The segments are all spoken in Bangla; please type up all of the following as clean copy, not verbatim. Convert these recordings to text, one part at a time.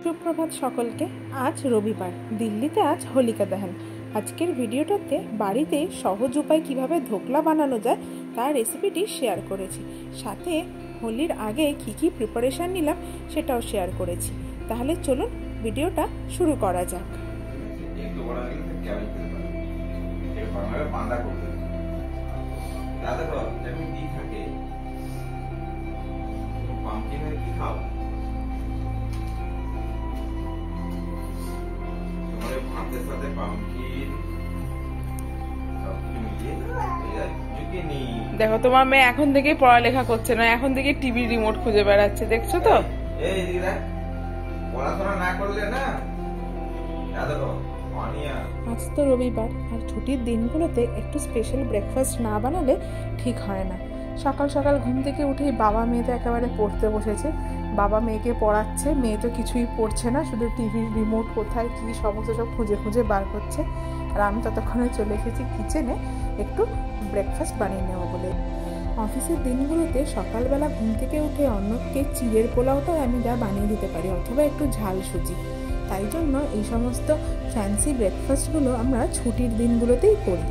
সুপ্রভাত সকলকে। আজ রবিবার, দিল্লিতে আজ হোলিকা দহন। আজকের ভিডিওটাতে বাড়িতে সহজ উপায় কিভাবে ধোকলা বানানো যায় তার রেসিপিটি শেয়ার করেছি, সাথে হোলির আগে কি কি প্রিপারেশন নিলাম সেটাও শেয়ার করেছি। তাহলে চলুন ভিডিওটা শুরু করা যাক। দেখো তোমার মেয়ে এখন থেকে পড়ালেখা করছে না, এখন থেকে টিভি রিমোট খুঁজে বেড়াচ্ছে, দেখছো তো? আজ তো রবিবার, আর ছুটির দিনগুলোতে একটু স্পেশাল ব্রেকফাস্ট না বানালে ঠিক হয় না। সকাল সকাল ঘুম থেকে উঠেই বাবা মেয়ে তো একেবারে পড়তে বসেছে। বাবা মেয়েকে পড়াচ্ছে, মেয়ে তো কিছুই পড়ছে না, শুধু টিভির রিমোট কোথায় কি সমস্ত সব খুঁজে খুঁজে বার করছে। আর আমি ততক্ষণে চলে এসেছি কিচেনে একটু ব্রেকফাস্ট বানিয়ে নেবো বলে। অফিসের দিনগুলোতে সকালবেলা ঘুম থেকে উঠে অন্যকে চিড়ের পোলাওটাও আমি যা বানিয়ে দিতে পারি, অথবা একটু ঝাল সুজি। তাই জন্য এই সমস্ত ফ্যান্সি ব্রেকফাস্টগুলো আমরা ছুটির দিনগুলোতেই করি।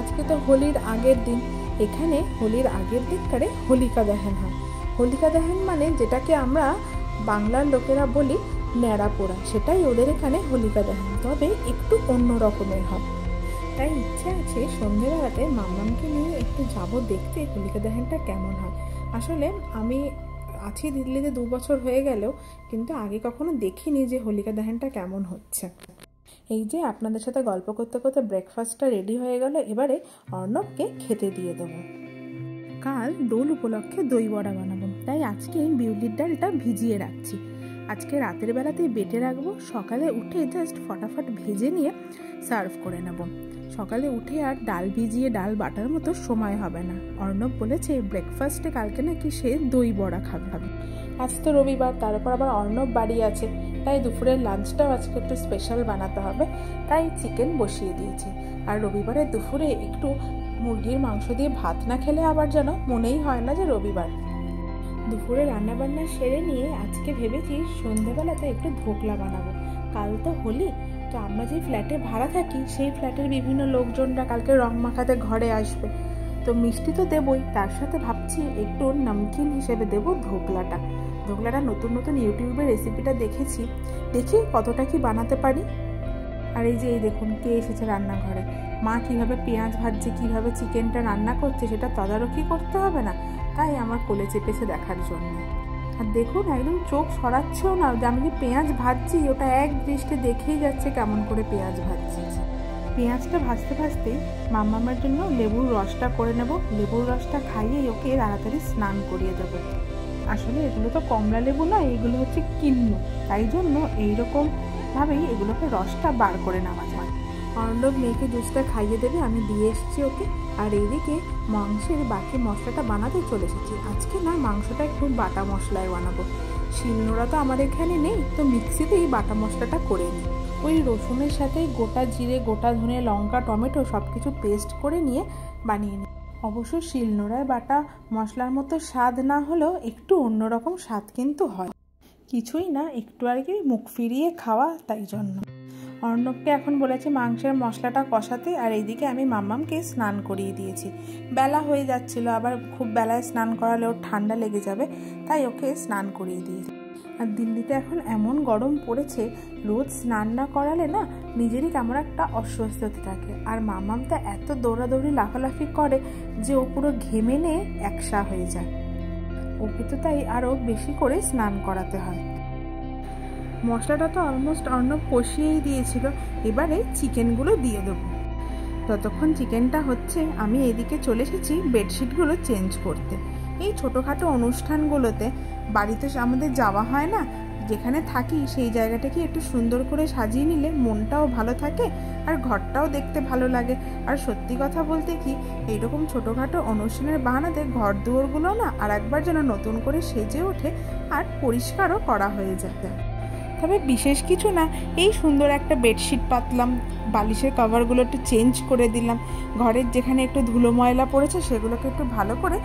আজকে তো হোলির আগের দিন। এখানে হোলির আগের দিনকারে হোলিকা দহন হয়। হোলিকা দহন মানে যেটাকে আমরা বাংলার লোকেরা বলি ন্যাড়া পোড়া, সেটাই ওদের এখানে হোলিকা দহন, তবে একটু অন্য রকমের হয়। তাই ইচ্ছে আছে সন্ধ্যেবেলাতে মাম্মামকে নিয়ে একটু যাবো দেখতে হোলিকা দহনটা কেমন হয়। আসলে আমি আছি দিল্লিতে 2 বছর হয়ে গেলেও কিন্তু আগে কখনো দেখিনি যে হোলিকা দহনটা কেমন হচ্ছে। এই যে আপনাদের সাথে গল্প করতে করতে ব্রেকফাস্টটা রেডি হয়ে গেল, এবারে অর্ণবকে খেতে দিয়ে দেবো। কাল দোল উপলক্ষে দই বড়া বানাবো, তাই আজকে বিউলির ডালটা ভিজিয়ে রাখছি। আজকে রাতের বেলাতেই বেটে রাখবো, সকালে উঠে জাস্ট ফটাফট ভেজে নিয়ে সার্ভ করে নেব। সকালে উঠে আর ডাল ভিজিয়ে ডাল বাটার মতো সময় হবে না। অর্ণব বলেছে ব্রেকফাস্টে কালকে নাকি সে দই বড়া খাবে। আজ তো রবিবার, তার উপর আবার অর্ণব বাড়ি আছে, তাই দুপুরের লাঞ্চটাও আজকে একটু স্পেশাল বানাতে হবে, তাই চিকেন বসিয়ে দিয়েছি। আর রবিবারের দুপুরে একটু মুরগির মাংস দিয়ে ভাত না খেলে আবার যেন মনেই হয় না যে রবিবার। দুপুরে রান্নাবান্না সেরে নিয়ে আজকে ভেবেছি সন্ধ্যাবেলাতে একটু ধোকলা বানাবো। কাল তো হোলি, তো আমরা যে ফ্ল্যাটে ভাড়া থাকি সেই ফ্ল্যাটের বিভিন্ন লোকজনরা কালকে রং মাখাতে ঘরে আসবে, তো মিষ্টি তো দেবই, তার সাথে ভাবছি একটু নমকিন হিসেবে দেবো ধোকলাটা। নতুন নতুন ইউটিউবে রেসিপিটা দেখেছি, দেখি কতটা কি বানাতে পারি। আর এই যে এই দেখুন কে এসেছে রান্নাঘরে, মা কিভাবে পেঁয়াজ ভাজছে, কিভাবে চিকেনটা রান্না করছে সেটা তদারকি করতে হবে না, তাই আমার কোলে চেপেছে দেখার জন্য। আর দেখুন একদম চোখ সরাচ্ছেও না যে আমি যে পেঁয়াজ ভাজছি, ওটা এক দৃষ্টে দেখেই যাচ্ছে কেমন করে পেঁয়াজ ভাজছি। পেঁয়াজটা ভাজতে ভাজতেই মাম্মামের জন্য লেবুর রসটা করে নেব। লেবুর রসটা খাইয়েই ওকে তাড়াতাড়ি স্নান করিয়ে দেবো। আসলে এগুলো তো কমলা লেবু না, এগুলো হচ্ছে কিন্নু, তাই জন্য এইরকমভাবেই এগুলোকে রসটা বার করে নেওয়া যায়। অর্ণব মেয়েকে জুসটা খাইয়ে দেবে, আমি দিয়ে এসেছি ওকে। আর এইদিকে মাংসের বাকি মশলাটা বানাতে চলে এসেছি। আজকে না মাংসটা একটু বাটা মশলায় বানাবো। শিলনোড়া তো আমার এখানে নেই, তো মিক্সিতেই বাটা মশলাটা করে নিই। ওই রসুনের সাথে গোটা জিরে, গোটা ধনে, লঙ্কা, টমেটো সব কিছু পেস্ট করে নিয়ে বানিয়ে নিই। অবশ্য শিলনোড়ায় বাটা মশলার মতো স্বাদ না হলেও একটু অন্যরকম স্বাদ কিন্তু হয়। কিছুই না, একটু আর কি মুখ ফিরিয়ে খাওয়া, তাই জন্য। অর্ণবকে এখন বলেছে মাংসের মশলাটা কষাতে, আর এইদিকে আমি মাম্মামকে স্নান করিয়ে দিয়েছি। বেলা হয়ে যাচ্ছিল, আবার খুব বেলায় স্নান করালে ওর ঠান্ডা লেগে যাবে, তাই ওকে স্নান করিয়ে দিয়েছি। আর দিল্লিতে এখন এমন গরম পড়েছে, রোজ স্নান না করালে না নিজেরই কেমন একটা অস্বস্তি হতে থাকে। আর মাম্মাম তো এত দৌড়াদৌড়ি লাফালাফি করে যে ও পুরো ঘেমে নিয়ে একসা হয়ে যায়। ওকে তো তাই আরও বেশি করে স্নান করাতে হয়। মশলাটা তো অলমোস্ট অর্ণব কষিয়েই দিয়েছিল, এবারে চিকেনগুলো দিয়ে দেবো। ততক্ষণ চিকেনটা হচ্ছে আমি এদিকে চলে এসেছি বেডশিটগুলো চেঞ্জ করতে। এই ছোটোখাটো অনুষ্ঠানগুলোতে বাড়িতে আমাদের যাওয়া হয় না, যেখানে থাকি সেই জায়গাটাকে একটু সুন্দর করে সাজিয়ে নিলে মনটাও ভালো থাকে আর ঘরটাও দেখতে ভালো লাগে। আর সত্যি কথা বলতে কি, এইরকম ছোটোখাটো অনুষ্ঠানের বাহানাতে ঘর দুয়ারগুলো না আর একবার যেন নতুন করে সেজে ওঠে আর পরিষ্কারও করা হয়ে যায়। তবে বিশেষ কিছু না, এই সুন্দর একটা বেডশিট পাতলাম, বালিশের কভারগুলো একটু চেঞ্জ করে দিলাম, ঘরের যেখানে একটু ধুলো ময়লা পড়েছে সেগুলোকে একটু ভালো করে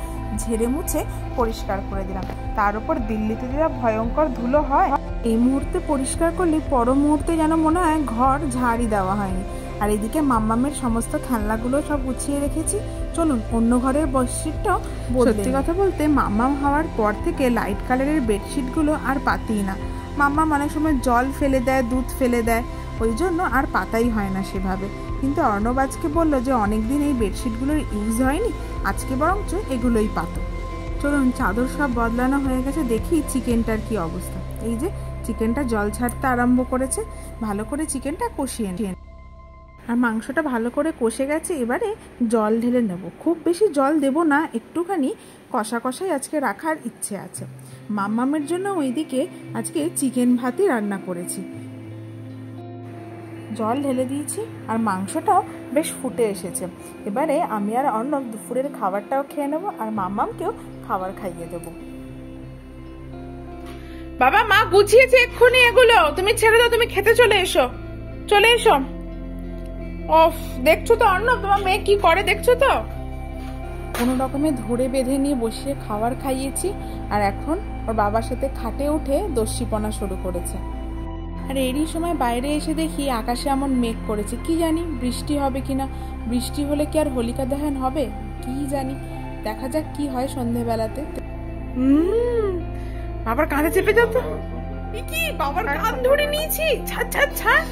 ঝেড়ে মুছে পরিষ্কার করে দিলাম। তার উপর দিল্লিতে যা ভয়ঙ্কর ধুলো হয়, এই মুহূর্তে পরিষ্কার করলে পর মুহূর্তে যেন মনে হয় ঘর ঝাড়ই দেওয়া হয়নি। আর এদিকে মাম্মামের সমস্ত খেলনাগুলো সব গুছিয়ে রেখেছি। চলুন অন্য ঘরের বেডশিটটাও। সত্যি কথা বলতে মাম্মাম হওয়ার পর থেকে লাইট কালারের বেডশিটগুলো আর পাতিই না। মাম্মাম অনেক সময় জল ফেলে দেয়, দুধ ফেলে দেয়, ওই জন্য আর পাতাই হয় না সেভাবে। কিন্তু অর্ণব আজকে বললো যে অনেকদিন এই বেডশিটগুলোর ইউজ হয়নি, আজকে বরঞ্চ এগুলোই পাতো। চলুন চাদর সব বদলানো হয়ে গেছে, দেখি চিকেনটার কি অবস্থা। এই যে চিকেনটা জল ছাড়তে আরম্ভ করেছে, ভালো করে চিকেনটা কষিয়ে নিয়ে, আর মাংসটা ভালো করে কষে গেছে। এবারে জল ঢেলে নেব, খুব বেশি জল দেব না, একটুখানি কষা কষাই আজকে রাখার ইচ্ছে আছে। মাম্মামের জন্য ওইদিকে আজকে চিকেন ভাতই রান্না করেছি। জল ঢেলে দিয়েছি আর মাংসটাও বেশ ফুটে এসেছে। এবারে আমি আর অর্ণব দুপুরের খাবারটাও খেয়ে নেবো আর মাম্মামকেও খাবার খাইয়ে দেবো। বাবা, মা গুছিয়েছে এক্ষুনি এগুলো, তুমি ছেড়ে দাও, তুমি খেতে চলে এসো, চলে এসো। অফ, দেখছো তো অর্ণব তোমার মেয়ে কি করে, দেখছো তো? কোনো রকমে ধরে বেঁধে নিয়ে বসিয়ে খাবার খাইয়েছি, আর এখন ওর বাবার সাথে খাটে উঠে দস্যিপনা শুরু করেছে। আর এরই সময় বাইরে এসে দেখি আকাশে এমন মেঘ করেছে, কি জানি বৃষ্টি হবে কিনা। বৃষ্টি হলে কি আর হোলিকা দহন হবে কি জানি, দেখা যাক কি হয় সন্ধেবেলাতে। বাবার কাঁধে চেপে যাও তো, কি বাবার কাঁধ ধরে নিয়েছি, ছাড় ছাড় ছাড়।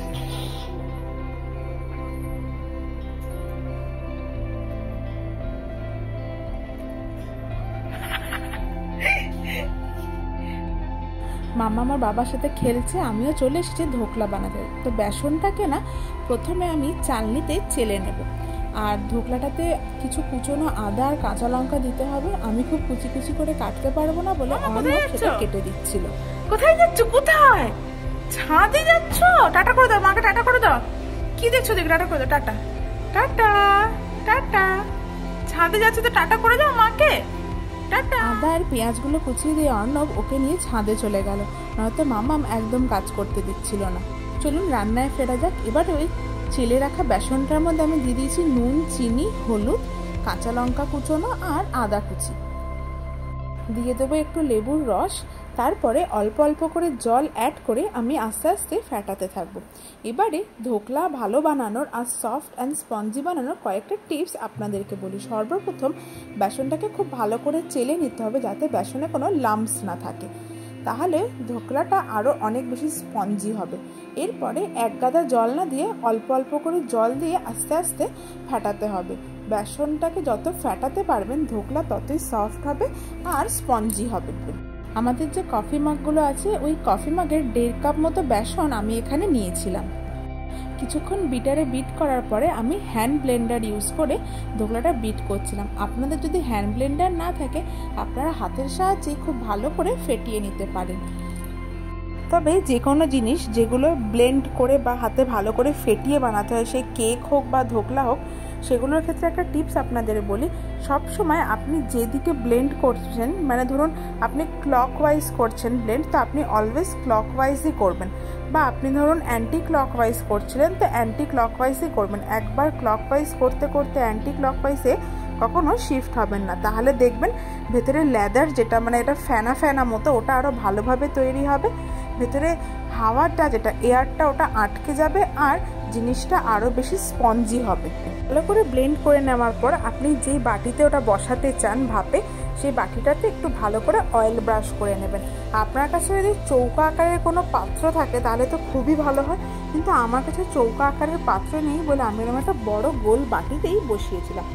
মামা আমার বাবার সাথে খেলছে, আমিও চলে এসেছি ধোকলা বানাতে। তো বেসনটাকে না প্রথমে আমি চালনিতে চেলে নেব, আর ধোকলাটাতে কিছু কুচনো আদা আর কাঁচা লঙ্কা দিতে হবে। আমি খুব কুচি কুচি করে কাটতে পারবো না বলে অনেক সেটা কেটে দিচ্ছিল। কোথায় যাচ্ছ? কোথায়? ছাদে যাচ্ছ? টাটা করে দাও মাকে, টাটা করে দাও। কি দেখছো দেখ, টাটা করে দাও, টাটা টাটা টাটা। ছাদে যাচ্ছে তো টাটা করে দাও মাকে, টাটা। আদা আর পেঁয়াজগুলো কুচিয়ে দিয়ে অর্ণব ওকে নিয়ে ছাদে চলে গেল, নয়তো মামাম একদম কাজ করতে দিচ্ছিল না। চলুন রান্নায় ফেরা যাক। এবার ওই চেলে রাখা বেসনটার মধ্যে আমি দিয়ে দিয়েছি নুন, চিনি, হলুদ, কাঁচা লঙ্কা কুচোনো আর আদা কুচি। দিয়ে দেবো একটু লেবুর রস, তারপরে অল্প অল্প করে জল অ্যাড করে আমি আস্তে আস্তে ফেটাতে থাকবো। এবারে ধোকলা ভালো বানানোর আর সফট অ্যান্ড স্পঞ্জি বানানোর কয়েকটা টিপস আপনাদেরকে বলি। সর্বপ্রথম বেসনটাকে খুব ভালো করে চেলে নিতে হবে, যাতে বেসনে কোনো লাম্পস না থাকে, তাহলে ধোকলাটা আরও অনেক বেশি স্পঞ্জি হবে। এরপরে এক গাদা জল না দিয়ে অল্প অল্প করে জল দিয়ে আস্তে আস্তে ফেটাতে হবে। বেসনটাকে যত ফেটাতে পারবেন ধোকলা ততই সফট হবে আর স্পঞ্জি হবে। আমাদের যে কফি মাগগুলো আছে, ওই কফি মাগের 1.5 কাপ মতো বেসন আমি এখানে নিয়েছিলাম। কিছুক্ষণ বিটারে বিট করার পরে আমি হ্যান্ড ব্লেন্ডার ইউজ করে ধোকলাটা বিট করছিলাম। আপনাদের যদি হ্যান্ড ব্লেন্ডার না থাকে, আপনারা হাতের সাহায্যে খুব ভালো করে ফেটিয়ে নিতে পারেন। তবে যে কোনো জিনিস যেগুলো ব্লেন্ড করে বা হাতে ভালো করে ফেটিয়ে বানাতে হয়, সেই কেক হোক বা ধোকলা হোক, সেগুলোর ক্ষেত্রে একটা টিপস আপনাদের বলি। সব সময় আপনি যেদিকে ব্লেন্ড করছেন, মানে ধরুন আপনি ক্লকওয়াইজ করছেন ব্লেন্ড, তো আপনি অলওয়েজ ক্লকওয়াইজই করবেন, বা আপনি ধরুন অ্যান্টি ক্লকওয়াইজ করছিলেন তো অ্যান্টি ক্লকওয়াইজই করবেন। একবার ক্লকওয়াইজ করতে করতে অ্যান্টি ক্লকওয়াইজে কখনো শিফট হবেন না, তাহলে দেখবেন ভেতরে লেদার যেটা মানে এটা ফেনা ফেনা মতো, ওটা আরও ভালোভাবে তৈরি হবে। ভেতরে হাওয়াটা যেটা এয়ারটা ওটা আটকে যাবে আর জিনিসটা আরও বেশি স্পঞ্জি হবে। ভালো করে ব্লেন্ড করে নেওয়ার পর আপনি যেই বাটিতে ওটা বসাতে চান ভাপে, সেই বাটিটাতে একটু ভালো করে অয়েল ব্রাশ করে নেবেন। আপনার কাছে যদি চৌকা আকারের কোনো পাত্র থাকে তাহলে তো খুবই ভালো হয়, কিন্তু আমার কাছে চৌকা আকারের পাত্র নেই বলে আমি এরকম একটা বড় গোল বাটিতেই বসিয়েছিলাম।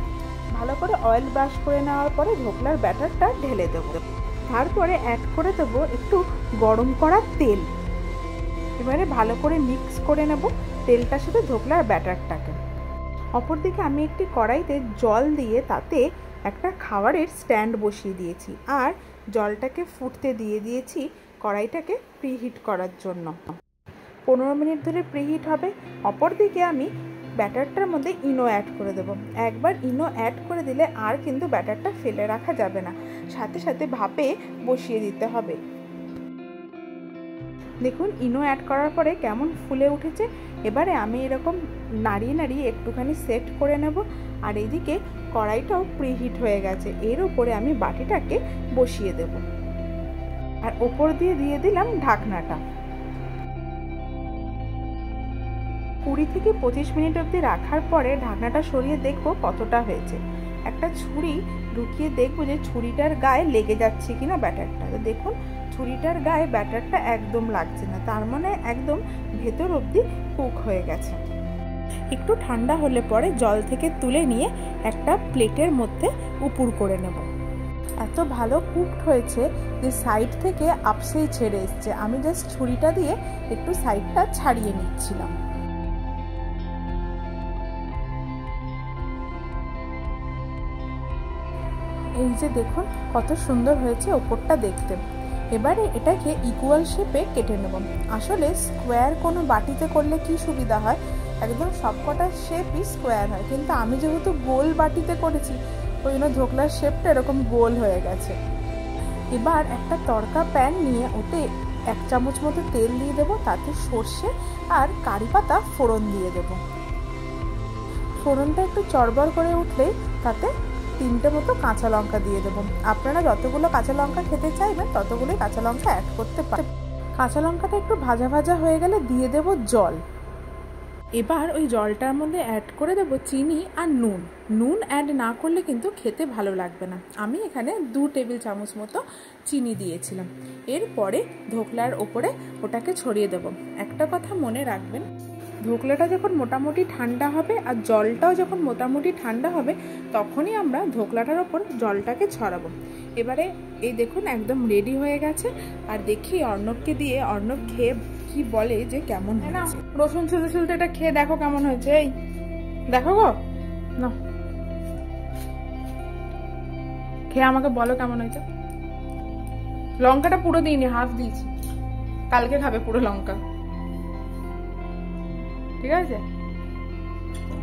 ভালো করে অয়েল ব্রাশ করে নেওয়ার পরে ধোকলার ব্যাটারটা ঢেলে দেবো, তারপরে অ্যাড করে দেবো একটু গরম করা তেল। এবারে ভালো করে মিক্স করে নেব তেলটার সাথে ধোকলার ব্যাটারটাকে। অপরদিকে আমি একটি কড়াইতে জল দিয়ে তাতে একটা খাবারের স্ট্যান্ড বসিয়ে দিয়েছি, আর জলটাকে ফুটতে দিয়ে দিয়েছি কড়াইটাকে প্রিহিট করার জন্য। 15 মিনিট ধরে প্রিহিট হবে। অপরদিকে আমি ব্যাটারটার মধ্যে ইনো অ্যাড করে দেবো। একবার ইনো অ্যাড করে দিলে আর কিন্তু ব্যাটারটা ফেলে রাখা যাবে না, সাথে সাথে ভাপে বসিয়ে দিতে হবে। দেখুন ইনো অ্যাড করার পরে কেমন ফুলে উঠেছে। এবারে আমি এরকম নাড়িয়ে নাড়িয়ে একটুখানি সেট করে নেব, আর এদিকে কড়াইটাও প্রিহিট হয়ে গেছে। এর উপরে আমি বাটিটাকে বসিয়ে দেব, আর ওপর দিয়ে দিয়ে দিলাম ঢাকনাটা। 20 থেকে 25 মিনিট অবধি রাখার পরে ঢাকনাটা সরিয়ে দেখবো কতটা হয়েছে। একটা ছুরি ঢুকিয়ে দেখবো যে ছুরিটার গায়ে লেগে যাচ্ছে কিনা ব্যাটারটা। তো দেখুন ছুরিটার গায়ে ব্যাটারটা একদম লাগছে না, তার মানে একদম ভেতর অবধি কুক হয়ে গেছে। একটু ঠান্ডা হলে পরে জল থেকে তুলে নিয়ে একটা প্লেটের মধ্যে উপুর করে নেব। এত ভালো কুকড হয়েছে যে সাইড থেকে আপসেই ছেড়ে এসছে। আমি জাস্ট ছুরিটা দিয়ে একটু সাইডটা ছাড়িয়ে নিচ্ছিলাম। এই যে দেখুন কত সুন্দর হয়েছে ওপরটা দেখতে। এবারে এটাকে ইকুয়াল শেপে কেটে নেব। আসলে স্কোয়ার কোনো বাটিতে করলে কি সুবিধা হয়, একদম সবকটা শেপই স্কোয়ার হয়, কিন্তু আমি যেহেতু গোল বাটিতে করেছি ওই জন্য ধোকলার শেপটা এরকম গোল হয়ে গেছে। এবার একটা তড়কা প্যান নিয়ে ওতে 1 চামচ মতো তেল দিয়ে দেবো, তাতে সর্ষে আর কারি পাতা ফোড়ন দিয়ে দেবো। ফোড়নটা একটু চড়বড় করে উঠলেই তাতে 3টে মতো কাঁচা লঙ্কা দিয়ে দেবো। আপনারা যতগুলো কাঁচা লঙ্কা খেতে চাইবেন ততগুলোই কাঁচা লঙ্কা অ্যাড করতে পারেন। কাঁচা লঙ্কাটা একটু ভাজা ভাজা হয়ে গেলে দিয়ে দেবো জল। এবার ওই জলটার মধ্যে অ্যাড করে দেবো চিনি আর নুন। নুন অ্যাড না করলে কিন্তু খেতে ভালো লাগবে না। আমি এখানে 2 টেবিল চামচ মতো চিনি দিয়েছিলাম। এরপরে ধোকলার ওপরে ওটাকে ছড়িয়ে দেবো। একটা কথা মনে রাখবেন, ধোকলাটা যখন মোটামুটি ঠান্ডা হবে আর জলটাও যখন মোটামুটি ঠান্ডা হবে তখনই আমরা ধোকলাটার ওপর জলটাকে ছড়াবো। এবারে এই দেখুন একদম রেডি হয়ে গেছে। আর দেখি অর্ণবকে দিয়ে, অর্ণব খেয়ে কি বলে যে কেমন হয়েছে। রসুন ছুলতে ছুলতে এটা খেয়ে দেখো কেমন হয়েছে। এই দেখো গো, না খেয়ে আমাকে বলো কেমন হয়েছে। লঙ্কাটা পুরো দিইনি, হাফ দিয়েছি, কালকে খাবে পুরো লঙ্কা। ঠিক আছে,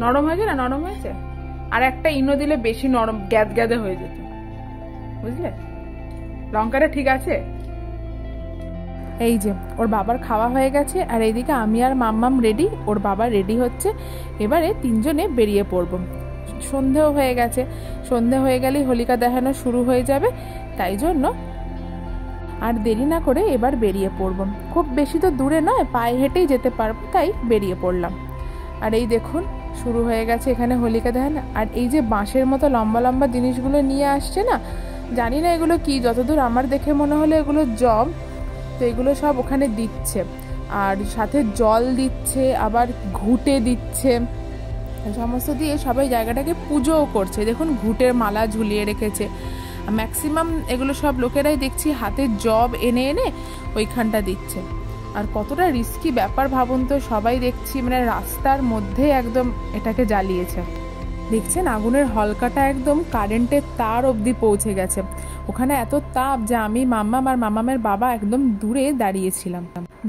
নরম হয়েছে না? নরম হয়েছে। আর একটা ইনো দিলে বেশি নরম গ্যাদ গ্যাদে হয়ে যেত, বুঝলে? লঙ্কাটা ঠিক আছে। এই যে ওর বাবার খাওয়া হয়ে গেছে আর এইদিকে আমি আর মাম্মাম রেডি, ওর বাবা রেডি হচ্ছে। এবারে 3জনে বেরিয়ে পড়ব। সন্ধেও হয়ে গেছে, সন্ধে হয়ে গেলেই হোলিকা দেখানো শুরু হয়ে যাবে, তাই জন্য আর দেরি না করে এবার বেরিয়ে পড়ব। খুব বেশি তো দূরে নয়, পায়ে হেঁটেই যেতে পারবো, তাই বেরিয়ে পড়লাম। আর এই দেখুন শুরু হয়ে গেছে এখানে হোলিকা দেখানো। আর এই যে বাঁশের মতো লম্বা লম্বা জিনিসগুলো নিয়ে আসছে না, জানি না এগুলো কি, যতদূর আমার দেখে মনে হলো এগুলো জব। তো এগুলো সব ওখানে দিচ্ছে, আর সাথে জল দিচ্ছে, আবার ঘুঁটে দিচ্ছে, সমস্ত দিয়ে সবাই জায়গাটাকে পুজোও করছে। দেখুন ঘুঁটের মালা ঝুলিয়ে রেখেছে। ম্যাক্সিমাম এগুলো সব লোকেরাই দেখছি হাতে জব এনে এনে ওইখানটা দিচ্ছে। আর কতটা রিস্কি ব্যাপার ভাবুন তো, সবাই দেখছি মানে রাস্তার মধ্যে একদম এটাকে জ্বালিয়েছে। দেখছেন আগুনের হলকাটা একদম কারেন্টের তার অবধি পৌঁছে গেছে। ওখানে এত তাপ যে আমি, মাম্মাম আর মামামের বাবা একদম দূরে দাঁড়িয়েছিলাম।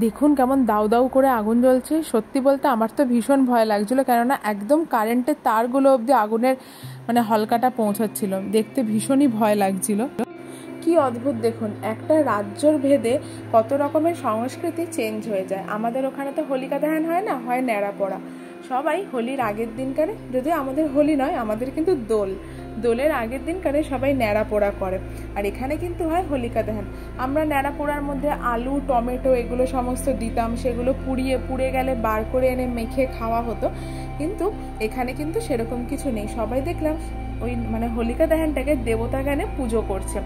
দেখুন কেমন দাউ দাউ করে আগুন জ্বলছে। সত্যি বলতে আমার তো ভীষণ ভয় লাগছিল, কেননা একদম কারেন্টের তারগুলো অবধি আগুনের মানে হলকাটা পৌঁছাচ্ছিল। দেখতে ভীষণই ভয় লাগছিল। কি অদ্ভুত দেখুন, একটা রাজ্যর ভেদে কত রকমের সংস্কৃতি চেঞ্জ হয়ে যায়। আমাদের ওখানে তো হোলিকা দহন হয় না, হয় ন্যাড়া পড়া। সবাই হোলির আগের দিনকারে, যদিও আমাদের হোলি নয়, আমাদের কিন্তু দোলের আগের দিনকারে সবাই ন্যাড়া পোড়া করে। আর এখানে কিন্তু হয় হোলিকা দহন। আমরা ন্যাড়া পোড়ার মধ্যে আলু, টমেটো এগুলো সমস্ত দিতাম, সেগুলো পুড়ে গেলে বার করে এনে মেখে খাওয়া হতো। কিন্তু এখানে কিন্তু সেরকম কিছু নেই। সবাই দেখলাম ওই মানে হোলিকা দহনটাকে দেবতা জ্ঞানে পুজো করছে,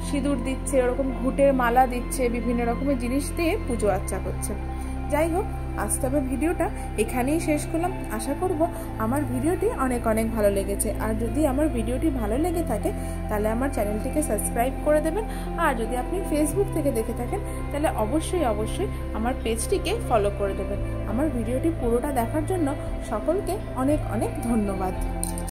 সিঁদুর দিচ্ছে, ওরকম ঘুঁটের মালা দিচ্ছে, বিভিন্ন রকমের জিনিস দিয়ে পুজো আর্চা করছে। যাই হোক, আজ তবে ভিডিওটা এখানেই শেষ করলাম। আশা করব আমার ভিডিওটি অনেক অনেক ভালো লেগেছে। আর যদি আমার ভিডিওটি ভালো লেগে থাকে তাহলে আমার চ্যানেলটিকে সাবস্ক্রাইব করে দেবেন। আর যদি আপনি ফেসবুক থেকে দেখে থাকেন তাহলে অবশ্যই আমার পেজটিকে ফলো করে দেবেন। আমার ভিডিওটি পুরোটা দেখার জন্য সকলকে অনেক অনেক ধন্যবাদ।